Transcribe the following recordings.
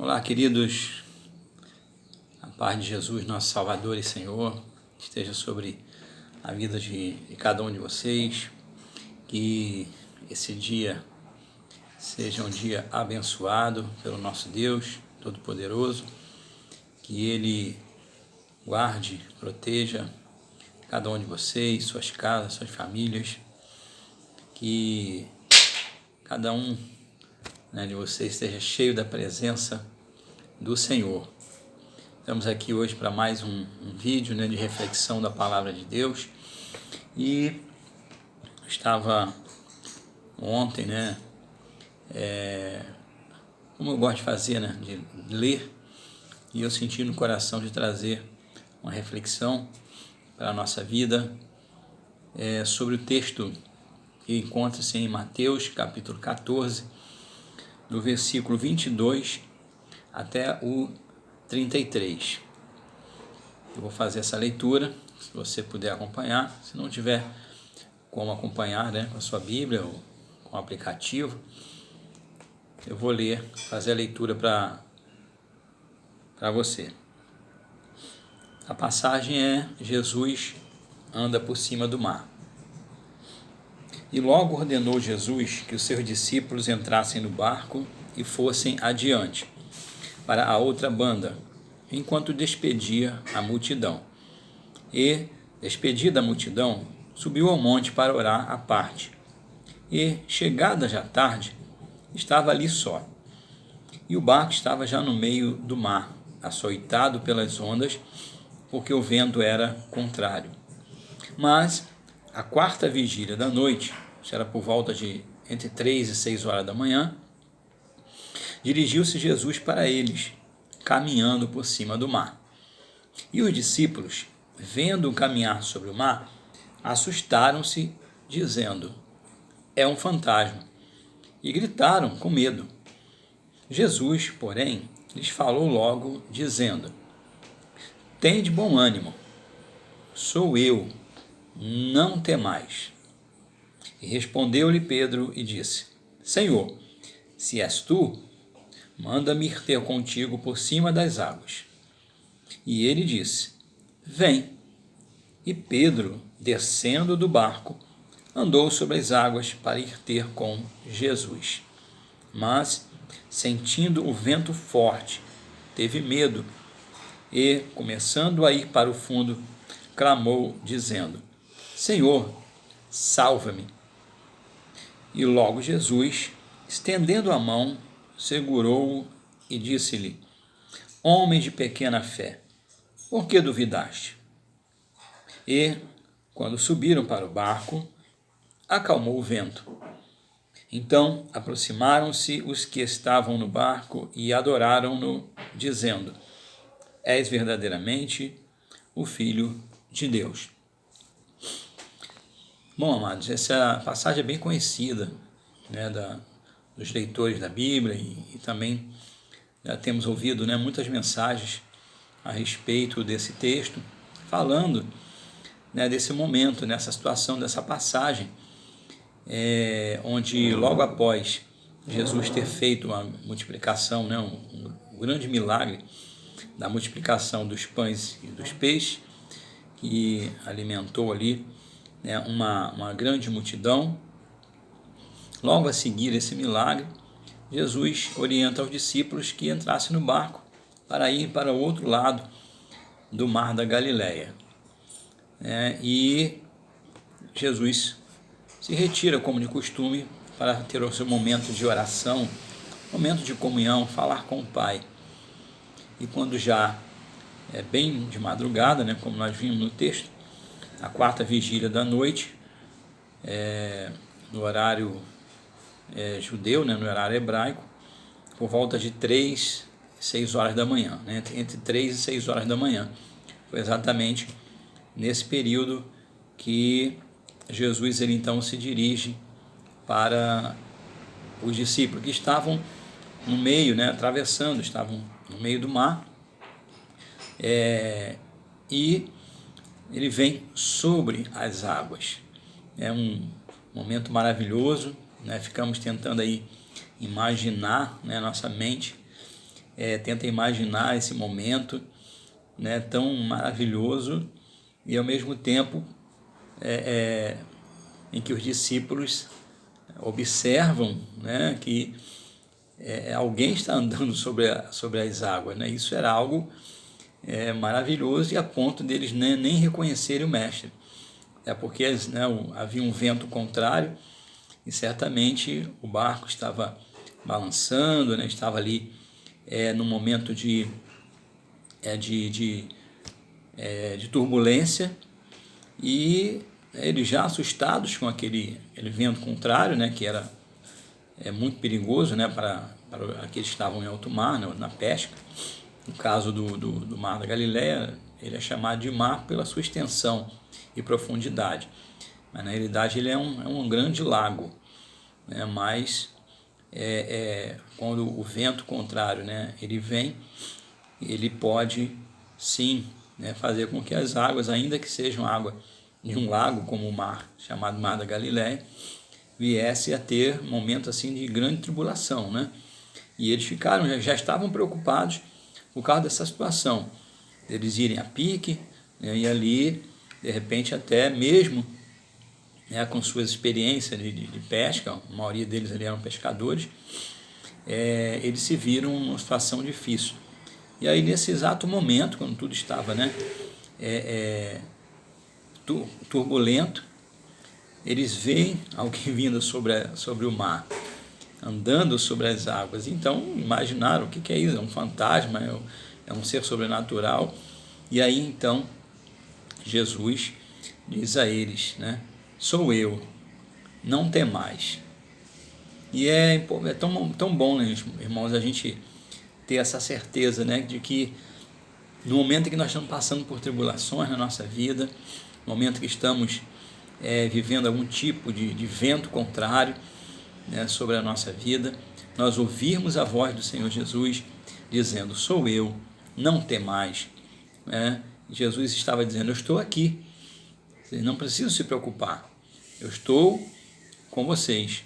Olá, queridos, a paz de Jesus, nosso Salvador e Senhor, esteja sobre a vida de cada um de vocês, que esse dia seja um dia abençoado pelo nosso Deus Todo-Poderoso, que Ele guarde, proteja cada um de vocês, suas casas, suas famílias, que cada um de vocês esteja cheio da presença do Senhor. Estamos aqui hoje para mais um vídeo de reflexão da Palavra de Deus. E estava ontem, como eu gosto de fazer, de ler, e eu senti no coração de trazer uma reflexão para a nossa vida sobre o texto que encontra-se em Mateus capítulo 14, do versículo 22 até o 33. Eu vou fazer essa leitura, se você puder acompanhar. Se não tiver como acompanhar com a sua Bíblia ou com o aplicativo, eu vou ler, fazer a leitura para você. A passagem é: Jesus anda por cima do mar. E logo ordenou Jesus que os seus discípulos entrassem no barco e fossem adiante, para a outra banda, enquanto despedia a multidão. E, despedida a multidão, subiu ao monte para orar à parte. E, chegada já tarde, estava ali só. E o barco estava já no meio do mar, açoitado pelas ondas, porque o vento era contrário. Mas, à quarta vigília da noite, isso era por volta de entre 3 e 6 horas da manhã, dirigiu-se Jesus para eles, caminhando por cima do mar. E os discípulos, vendo-o caminhar sobre o mar, assustaram-se, dizendo: é um fantasma, e gritaram com medo. Jesus, porém, lhes falou logo, dizendo: tende bom ânimo, sou eu, não temais. E respondeu-lhe Pedro e disse: Senhor, se és tu, manda-me ir ter contigo por cima das águas. E ele disse: vem. E Pedro, descendo do barco, andou sobre as águas para ir ter com Jesus. Mas, sentindo o vento forte, teve medo e, começando a ir para o fundo, clamou, dizendo: Senhor, salva-me. E logo Jesus, estendendo a mão, segurou-o e disse-lhe: homem de pequena fé, por que duvidaste? E, quando subiram para o barco, acalmou o vento. Então aproximaram-se os que estavam no barco e adoraram-no, dizendo: és verdadeiramente o Filho de Deus. Bom, amados, essa passagem é bem conhecida, dos leitores da Bíblia, e também já temos ouvido muitas mensagens a respeito desse texto, falando desse momento, nessa situação, dessa passagem, onde logo após Jesus ter feito uma multiplicação, um grande milagre da multiplicação dos pães e dos peixes, que alimentou ali uma grande multidão. Logo a seguir esse milagre, Jesus orienta aos discípulos que entrassem no barco para ir para o outro lado do mar da Galileia. E Jesus se retira, como de costume, para ter o seu momento de oração, momento de comunhão, falar com o Pai. E quando já é bem de madrugada, como nós vimos no texto, a quarta vigília da noite, no horário judeu, no horário hebraico, por volta de 3 e 6 horas da manhã, entre 3 e 6 horas da manhã. Foi exatamente nesse período que Jesus ele então se dirige para os discípulos que estavam no meio, atravessando, estavam no meio do mar, e ele vem sobre as águas. É um momento maravilhoso, ficamos tentando aí imaginar, nossa mente tenta imaginar esse momento, né, tão maravilhoso e ao mesmo tempo em que os discípulos observam, né, que alguém está andando sobre as águas, né? Isso era algo maravilhoso, e a ponto deles nem reconhecerem o mestre. É porque, né, havia um vento contrário e certamente o barco estava balançando, né, estava ali num momento de turbulência, e eles já assustados com aquele vento contrário, né, que era muito perigoso, né, para aqueles que estavam em alto mar, né, na pesca. No caso do Mar da Galileia, ele é chamado de mar pela sua extensão e profundidade, mas na realidade ele é um grande lago, né, mas quando o vento contrário, né, ele vem, ele pode sim, né, fazer com que as águas, ainda que sejam água de um lago como o mar, chamado Mar da Galileia, viesse a ter momentos assim de grande tribulação, né? E eles já estavam preocupados por causa dessa situação, eles irem a pique, né, e ali, de repente, até mesmo, né, com suas experiências de pesca, a maioria deles ali eram pescadores, eles se viram numa situação difícil. E aí, nesse exato momento, quando tudo estava, né, turbulento, eles veem alguém vindo sobre o mar, andando sobre as águas. Então imaginaram: o que é isso? É um fantasma? É um ser sobrenatural? E aí então Jesus diz a eles, né, sou eu, não temais. E é tão bom, né, irmãos, a gente ter essa certeza, né, de que no momento em que nós estamos passando por tribulações na nossa vida, no momento que estamos vivendo algum tipo de vento contrário, né, sobre a nossa vida, nós ouvirmos a voz do Senhor Jesus dizendo: sou eu, não temais. Jesus estava dizendo: eu estou aqui, vocês não precisam se preocupar, eu estou com vocês.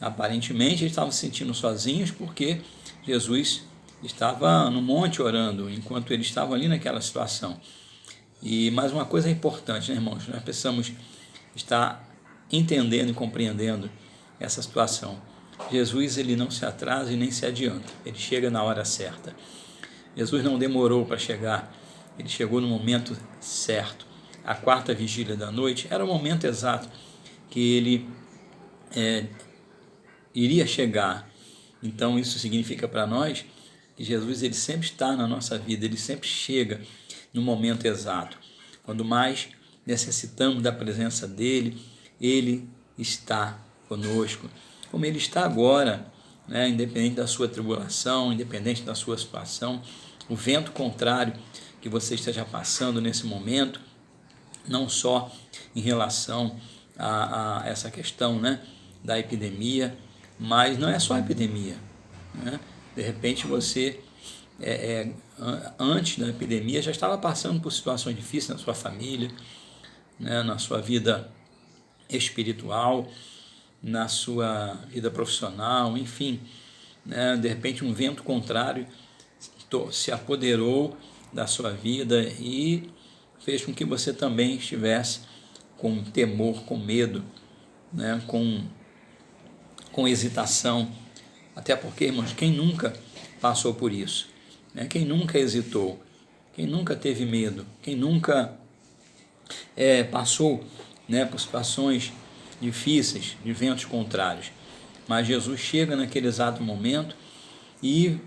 Aparentemente eles estavam se sentindo sozinhos porque Jesus estava no monte orando, enquanto eles estavam ali naquela situação. E mais uma coisa importante, né, irmãos? Nós precisamos estar entendendo e compreendendo essa situação. Jesus, ele não se atrasa e nem se adianta, ele chega na hora certa. Jesus não demorou para chegar, ele chegou no momento certo. A quarta vigília da noite era o momento exato que ele iria chegar. Então isso significa para nós que Jesus, ele sempre está na nossa vida, ele sempre chega no momento exato. Quando mais necessitamos da presença dele, ele está conosco, como ele está agora, né? Independente da sua tribulação, independente da sua situação, o vento contrário que você esteja passando nesse momento, não só em relação a essa questão, né, da epidemia, mas não é só a epidemia, né? De repente você, antes da epidemia, já estava passando por situações difíceis na sua família, né, na sua vida espiritual, na sua vida profissional, enfim, né? De repente um vento contrário se apoderou da sua vida e fez com que você também estivesse com temor, com medo, né? com hesitação. Até porque, irmãos, quem nunca passou por isso, né? Quem nunca hesitou, quem nunca teve medo, quem nunca passou, né, por situações difíceis, de ventos contrários. Mas Jesus chega naquele exato momento e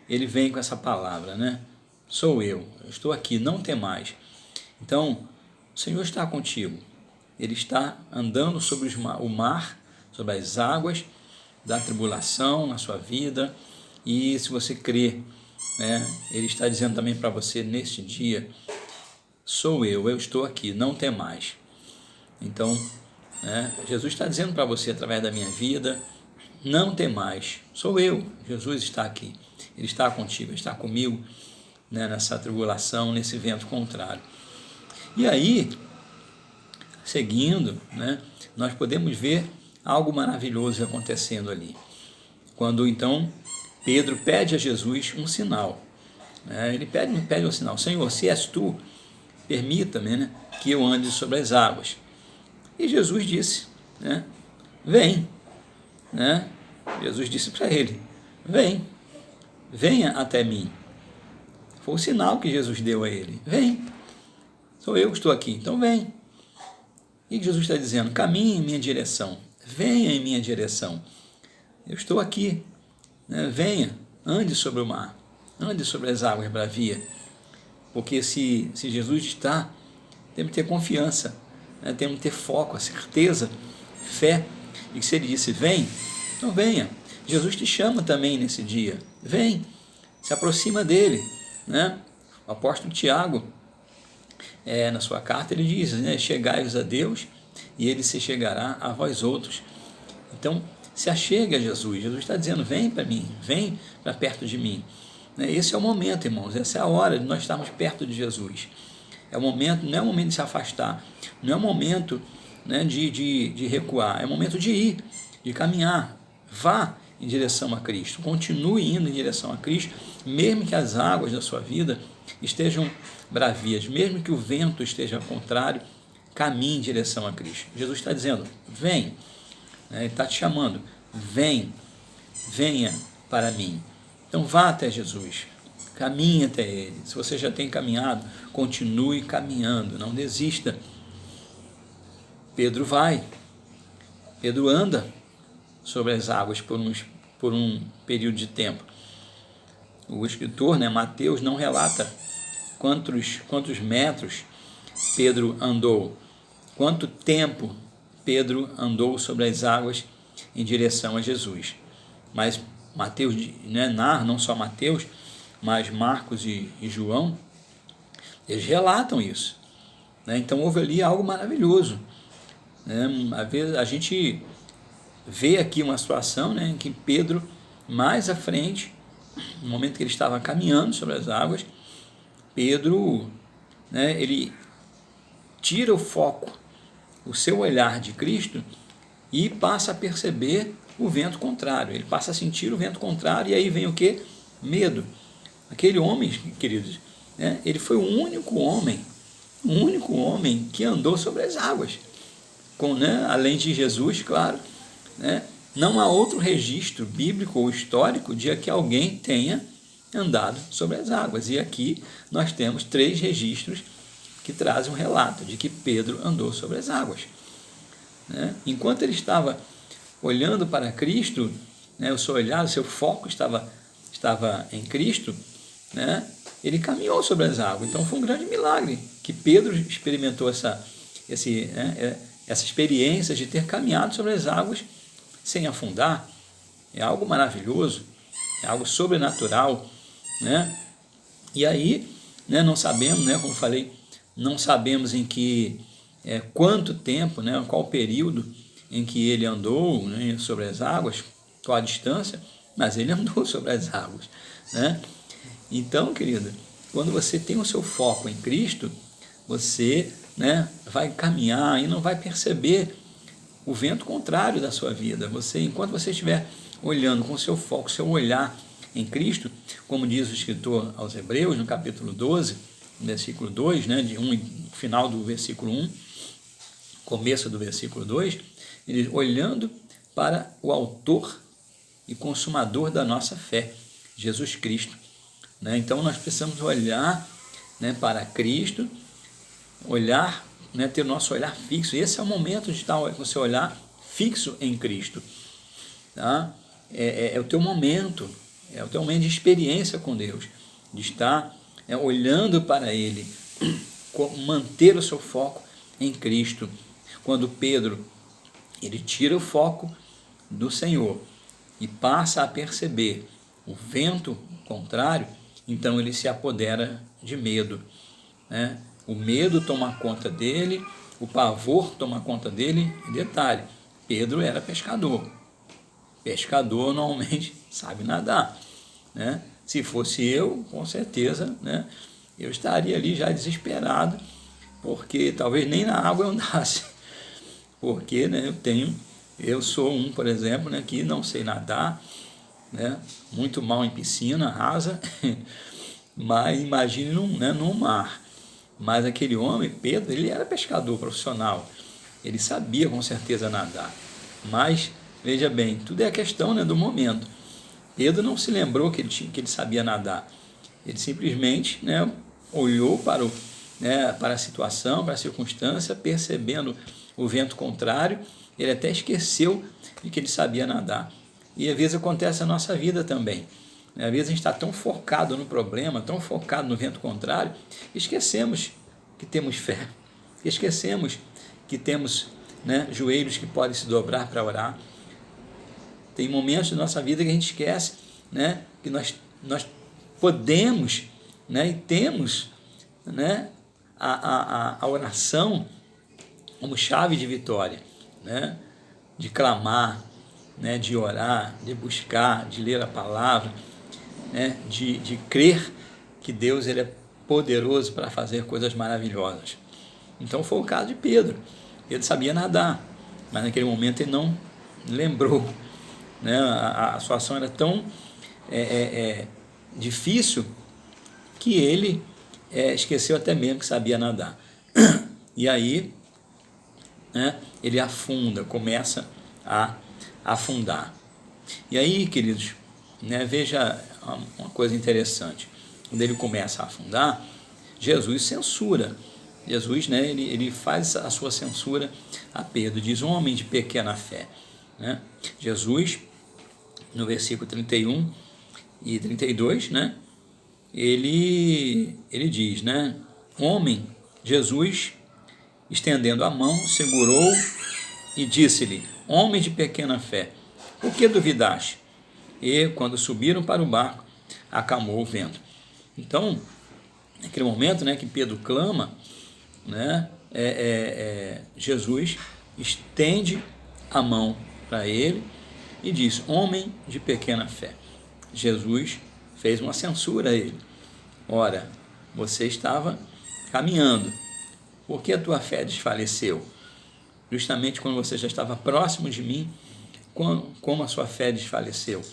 ele vem com essa palavra, né? Sou eu estou aqui, não temais. Então, o Senhor está contigo, ele está andando sobre o mar, sobre as águas da tribulação na sua vida, e se você crê, né, ele está dizendo também para você neste dia: sou eu estou aqui, não temais. Então, né, Jesus está dizendo para você através da minha vida: não temais, sou eu, Jesus está aqui, ele está contigo, ele está comigo, né, nessa tribulação, nesse vento contrário. E aí, seguindo, né, nós podemos ver algo maravilhoso acontecendo ali. Quando então Pedro pede a Jesus um sinal. Ele pede um sinal. Senhor, se és tu, permita-me, né, que eu ande sobre as águas. E Jesus disse, né, vem. Né? Jesus disse para ele, venha até mim. Foi o sinal que Jesus deu a ele. Vem, sou eu que estou aqui, então vem. E Jesus está dizendo, caminhe em minha direção, venha em minha direção. Eu estou aqui, né? Venha, ande sobre o mar, ande sobre as águas bravias. Porque se Jesus está, temos que ter confiança, né? Temos que ter foco, a certeza, fé. E que se ele disse, vem, então venha. Jesus te chama também nesse dia, vem, se aproxima dele, né? O apóstolo Tiago, na sua carta, ele diz, né, chegai-vos a Deus e ele se chegará a vós outros. Então, se achegue a Jesus. Jesus está dizendo, vem para mim, vem para perto de mim. Esse é o momento, irmãos, essa é a hora de nós estarmos perto de Jesus. É o momento, não é o momento de se afastar, não é o momento, né, de recuar, é o momento de ir, de caminhar. Vá em direção a Cristo, continue indo em direção a Cristo, mesmo que as águas da sua vida estejam bravias, mesmo que o vento esteja contrário, caminhe em direção a Cristo. Jesus está dizendo, vem, ele está te chamando, venha para mim. Então vá até Jesus, caminhe até Ele. Se você já tem caminhado, continue caminhando, não desista. Pedro anda sobre as águas por um período de tempo. O escritor, né, Mateus, não relata quantos metros Pedro andou, quanto tempo Pedro andou sobre as águas em direção a Jesus. Mas Mateus, né, narra, não só Mateus, mas Marcos e João, eles relatam isso. Né? Então houve ali algo maravilhoso. Né? Às vezes a gente vê aqui uma situação, né, em que Pedro, mais à frente, no momento que ele estava caminhando sobre as águas, Pedro, né, ele tira o foco, o seu olhar de Cristo e passa a perceber o vento contrário. Ele passa a sentir o vento contrário e aí vem o quê? Medo. Aquele homem, queridos, né, ele foi o único homem que andou sobre as águas. Né, além de Jesus, claro, né, não há outro registro bíblico ou histórico de que alguém tenha andado sobre as águas. E aqui nós temos 3 registros que trazem um relato de que Pedro andou sobre as águas. Né? Enquanto ele estava olhando para Cristo, né, o seu olhar, o seu foco estava em Cristo, né, ele caminhou sobre as águas. Então foi um grande milagre que Pedro experimentou essa experiência de ter caminhado sobre as águas sem afundar. É algo maravilhoso, é algo sobrenatural, né? E aí, né, não sabemos, né, como falei, não sabemos em quanto tempo, né, qual o período em que ele andou, né, sobre as águas, qual a distância, mas ele andou sobre as águas, né? Então, querido, quando você tem o seu foco em Cristo, você, né, vai caminhar e não vai perceber o vento contrário da sua vida. Enquanto você estiver olhando com o seu foco, seu olhar em Cristo, como diz o escritor aos Hebreus, no capítulo 12, versículo 2, né, final do versículo 1, começo do versículo 2, ele diz, olhando para o autor e consumador da nossa fé, Jesus Cristo. Né? Então nós precisamos olhar, né, para Cristo, olhar, né, ter o nosso olhar fixo. Esse é o momento de estar com o seu olhar fixo em Cristo. Tá? É o teu momento, de experiência com Deus, de estar olhando para Ele, manter o seu foco em Cristo. Quando Pedro ele tira o foco do Senhor e passa a perceber o vento contrário, então ele se apodera de medo, né? O medo toma conta dele, o pavor toma conta dele. E detalhe, Pedro era pescador. Pescador normalmente sabe nadar, né? Se fosse eu, com certeza, né, eu estaria ali já desesperado, porque talvez nem na água eu andasse, porque, né, eu sou por exemplo, né, que não sei nadar, né? Muito mal em piscina rasa, mas imagine no mar. Mas aquele homem, Pedro, ele era pescador profissional, ele sabia com certeza nadar, mas veja bem, tudo é a questão, né, do momento. Pedro não se lembrou que ele sabia nadar, ele simplesmente, né, olhou para a situação, para a circunstância, percebendo o vento contrário, ele até esqueceu de que ele sabia nadar. E às vezes acontece na nossa vida também. Às vezes a gente está tão focado no problema, tão focado no vento contrário, esquecemos que temos fé, esquecemos que temos, né, joelhos que podem se dobrar para orar. Tem momentos da nossa vida que a gente esquece, né, que nós podemos, né, e temos, né, a oração como chave de vitória, né, de clamar, né, de orar, de buscar, de ler a palavra, né, de crer que Deus ele é poderoso para fazer coisas maravilhosas. Então foi o caso de Pedro. Ele sabia nadar, mas naquele momento ele não lembrou, né, a situação era tão difícil que ele esqueceu até mesmo que sabia nadar. E aí, né, ele afunda, começa a afundar. E aí, queridos, né, veja uma coisa interessante. Quando ele começa a afundar, Jesus censura. Jesus, né, ele faz a sua censura a Pedro, diz: homem de pequena fé. Né? Jesus, no versículo 31 e 32, né, ele diz, né, homem, Jesus, estendendo a mão, segurou e disse-lhe: homem de pequena fé, por que duvidaste? E quando subiram para o barco, acalmou o vento. Então, naquele momento, né, que Pedro clama, né, Jesus estende a mão para ele e diz: homem de pequena fé. Jesus fez uma censura a ele. Ora, você estava caminhando, por que a tua fé desfaleceu? Justamente quando você já estava próximo de mim, como a sua fé desfaleceu?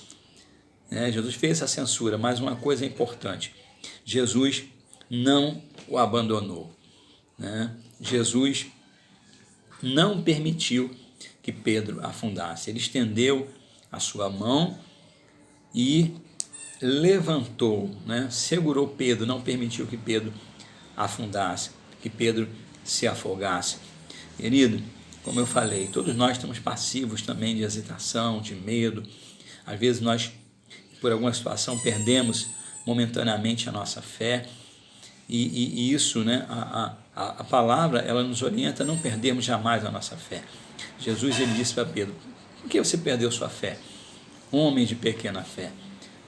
Jesus fez essa censura, mas uma coisa importante: Jesus não o abandonou. Jesus não permitiu que Pedro afundasse. Ele estendeu a sua mão e levantou, segurou Pedro, não permitiu que Pedro afundasse, que Pedro se afogasse. Querido, como eu falei, todos nós estamos passivos também de hesitação, de medo. Às vezes nós, por alguma situação, perdemos momentaneamente a nossa fé. E isso, a palavra, ela nos orienta a não perdermos jamais a nossa fé. Jesus, ele disse para Pedro: por que você perdeu sua fé? Homem de pequena fé.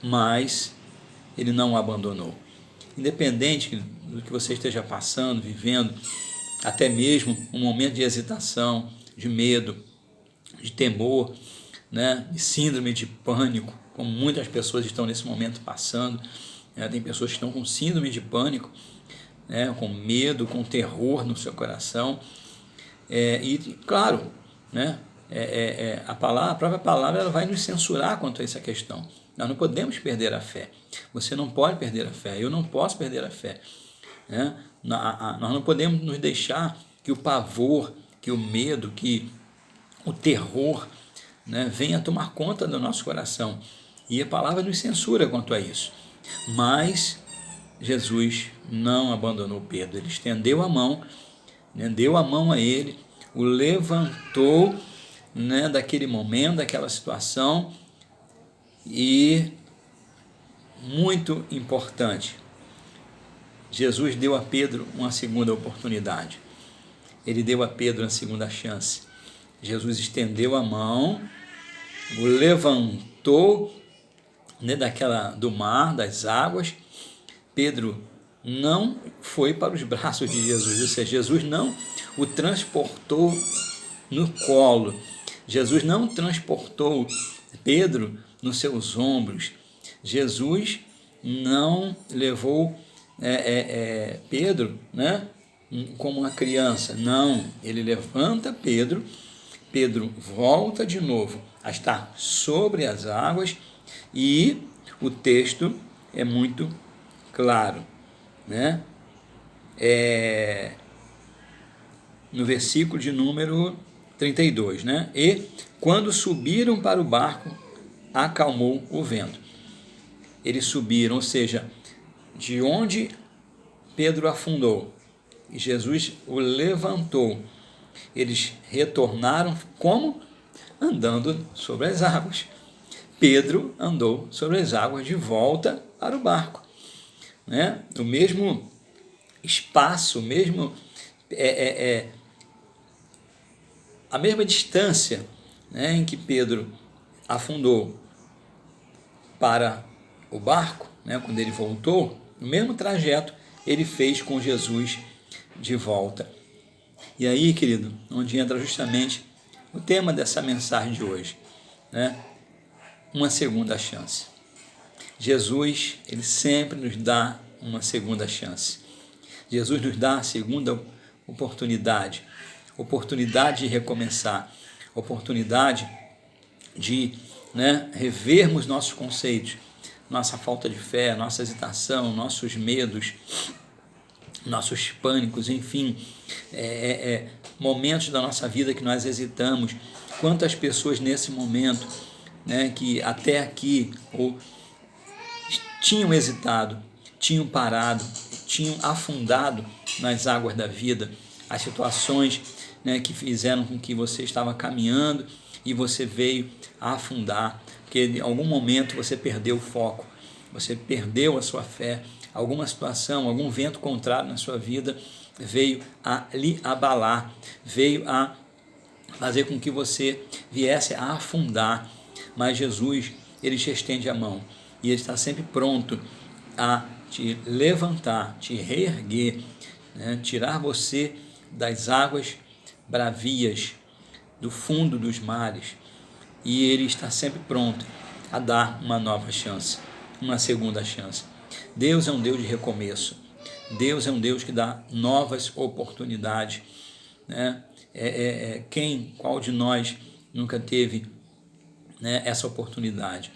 Mas ele não o abandonou. Independente do que você esteja passando, vivendo, até mesmo um momento de hesitação, de medo, de temor, de síndrome de pânico, como muitas pessoas estão nesse momento passando. Tem pessoas que estão com síndrome de pânico, com medo, com terror no seu coração. E claro, a própria palavra, ela vai nos censurar quanto a essa questão. Nós não podemos perder a fé. Você não pode perder a fé. Eu não posso perder a fé. Nós não podemos nos deixar que o pavor, que o medo, que o terror, venha tomar conta do nosso coração. E a palavra nos censura quanto a isso. Mas Jesus não abandonou Pedro. Ele estendeu a mão, deu a mão a ele, o levantou, daquele momento, daquela situação. E muito importante, Jesus deu a Pedro uma segunda oportunidade. Ele deu a Pedro uma segunda chance. Jesus estendeu a mão, o levantou, do mar, das águas. Pedro não foi para os braços de Jesus, ou seja, Jesus não o transportou no colo. Jesus não transportou Pedro nos seus ombros. Jesus não levou Pedro, como uma criança. Não, ele levanta Pedro. Pedro volta de novo a estar sobre as águas E o texto é muito claro, né? No versículo de número 32, né? E quando subiram para o barco, acalmou o vento. Eles subiram, ou seja, de onde Pedro afundou e Jesus o levantou, eles retornaram como? Andando sobre as águas. Pedro andou sobre as águas de volta para o barco, né? No mesmo espaço, a mesma distância, né, em que Pedro afundou para o barco, né, quando ele voltou, no mesmo trajeto ele fez com Jesus de volta. E aí, querido, onde entra justamente o tema dessa mensagem de hoje, né? Uma segunda chance. Jesus, ele sempre nos dá uma segunda chance. Jesus nos dá a segunda oportunidade de recomeçar, oportunidade de, né, revermos nossos conceitos, nossa falta de fé, nossa hesitação, nossos medos, nossos pânicos, enfim, momentos da nossa vida que nós hesitamos. Quantas pessoas nesse momento, né, que até aqui ou tinham hesitado, tinham parado, tinham afundado nas águas da vida, as situações, né, que fizeram com que você estava caminhando e você veio a afundar, porque em algum momento você perdeu o foco, você perdeu a sua fé, alguma situação, algum vento contrário na sua vida veio a lhe abalar, veio a fazer com que você viesse a afundar. Mas Jesus, ele te estende a mão e ele está sempre pronto a te levantar, te reerguer, né? Tirar você das águas bravias, do fundo dos mares, e ele está sempre pronto a dar uma nova chance, uma segunda chance. Deus é um Deus de recomeço, Deus é um Deus que dá novas oportunidades, né? Qual de nós nunca teve, né, essa oportunidade?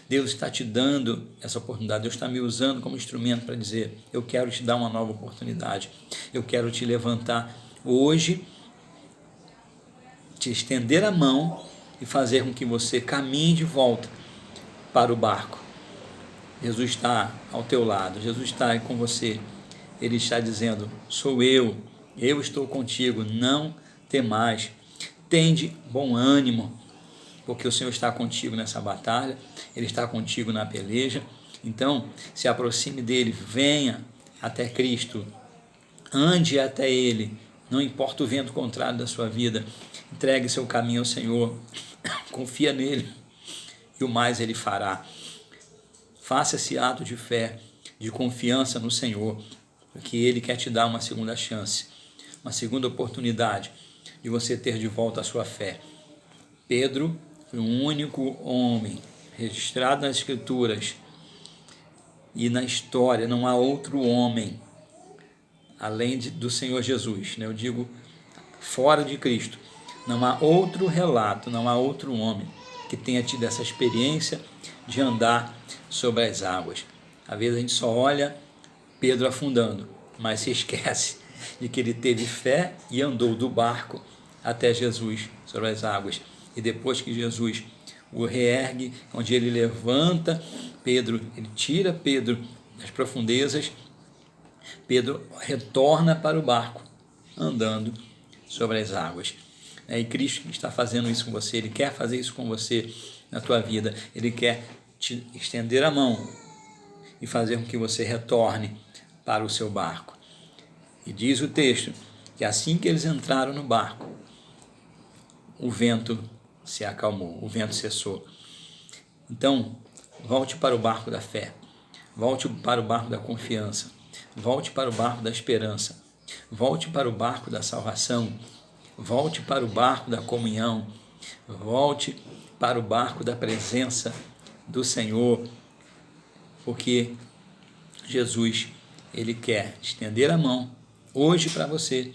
Deus está te dando essa oportunidade, Deus está me usando como instrumento para dizer: eu quero te dar uma nova oportunidade, eu quero te levantar hoje, te estender a mão e fazer com que você caminhe de volta para o barco. Jesus está ao teu lado, Jesus está com você, ele está dizendo: sou eu estou contigo, não temais, tende bom ânimo, porque o Senhor está contigo nessa batalha, ele está contigo na peleja. Então, se aproxime dele, venha até Cristo, ande até ele, não importa o vento contrário da sua vida, entregue seu caminho ao Senhor, confia nele e o mais ele fará. Faça esse ato de fé, de confiança no Senhor, porque ele quer te dar uma segunda chance, uma segunda oportunidade de você ter de volta a sua fé. Pedro foi um único homem registrado nas Escrituras e na história, não há outro homem além do Senhor Jesus, né? Eu digo, fora de Cristo, não há outro relato, não há outro homem que tenha tido essa experiência de andar sobre as águas. Às vezes a gente só olha Pedro afundando, mas se esquece de que ele teve fé e andou do barco até Jesus sobre as águas. E depois que Jesus o reergue, onde ele levanta Pedro, ele tira Pedro das profundezas, Pedro retorna para o barco, andando sobre as águas. E Cristo está fazendo isso com você, ele quer fazer isso com você na tua vida, ele quer te estender a mão e fazer com que você retorne para o seu barco. E diz o texto que assim que eles entraram no barco, o vento se acalmou, o vento cessou. Então, volte para o barco da fé, volte para o barco da confiança, volte para o barco da esperança, volte para o barco da salvação, volte para o barco da comunhão, volte para o barco da presença do Senhor, porque Jesus, ele quer estender a mão hoje para você,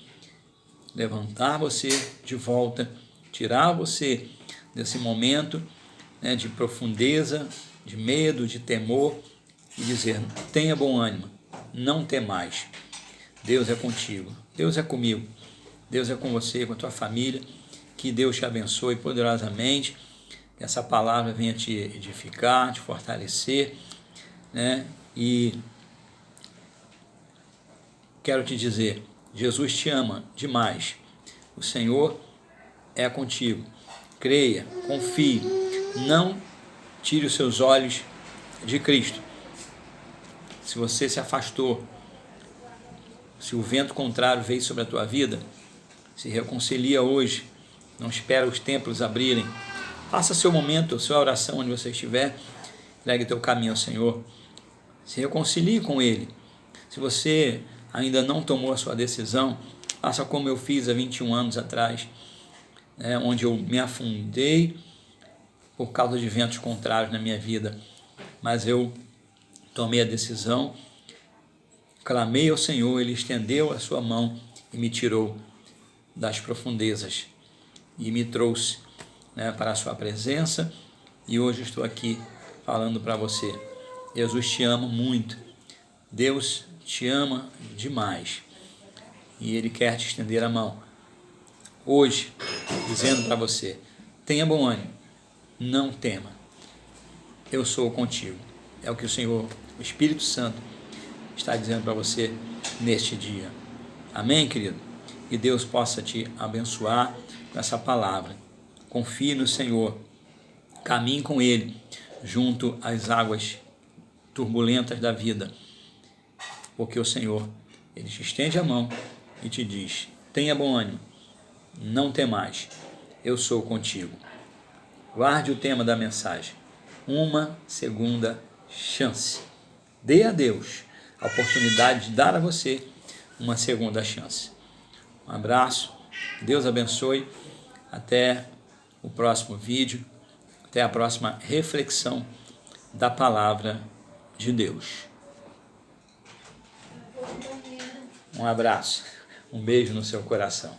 levantar você de volta, tirar você desse momento, né, de profundeza, de medo, de temor, e dizer: tenha bom ânimo, não temais. Deus é contigo, Deus é comigo, Deus é com você, com a tua família. Que Deus te abençoe poderosamente, que essa palavra venha te edificar, te fortalecer, né? E quero te dizer, Jesus te ama demais, o Senhor é contigo. Creia, confie, não tire os seus olhos de Cristo. Se você se afastou, se o vento contrário veio sobre a tua vida, se reconcilia hoje, não espera os templos abrirem. Faça seu momento, sua oração onde você estiver, entregue teu caminho ao Senhor, se reconcilie com Ele. Se você ainda não tomou a sua decisão, faça como eu fiz há 21 anos atrás, onde eu me afundei por causa de ventos contrários na minha vida, mas eu tomei a decisão, clamei ao Senhor, Ele estendeu a sua mão e me tirou das profundezas e me trouxe, para a sua presença, e hoje estou aqui falando para você. Jesus te ama muito, Deus te ama demais, e Ele quer te estender a mão hoje, dizendo para você: tenha bom ânimo, não tema, eu sou contigo. É o que o Senhor, o Espírito Santo, está dizendo para você neste dia. Amém, querido? Que Deus possa te abençoar com essa palavra. Confie no Senhor, caminhe com Ele junto às águas turbulentas da vida, porque o Senhor, Ele te estende a mão e te diz: tenha bom ânimo, não temais, eu sou contigo. Guarde o tema da mensagem: uma segunda chance. Dê a Deus a oportunidade de dar a você uma segunda chance. Um abraço, Deus abençoe, até o próximo vídeo, até a próxima reflexão da palavra de Deus. Um abraço, um beijo no seu coração.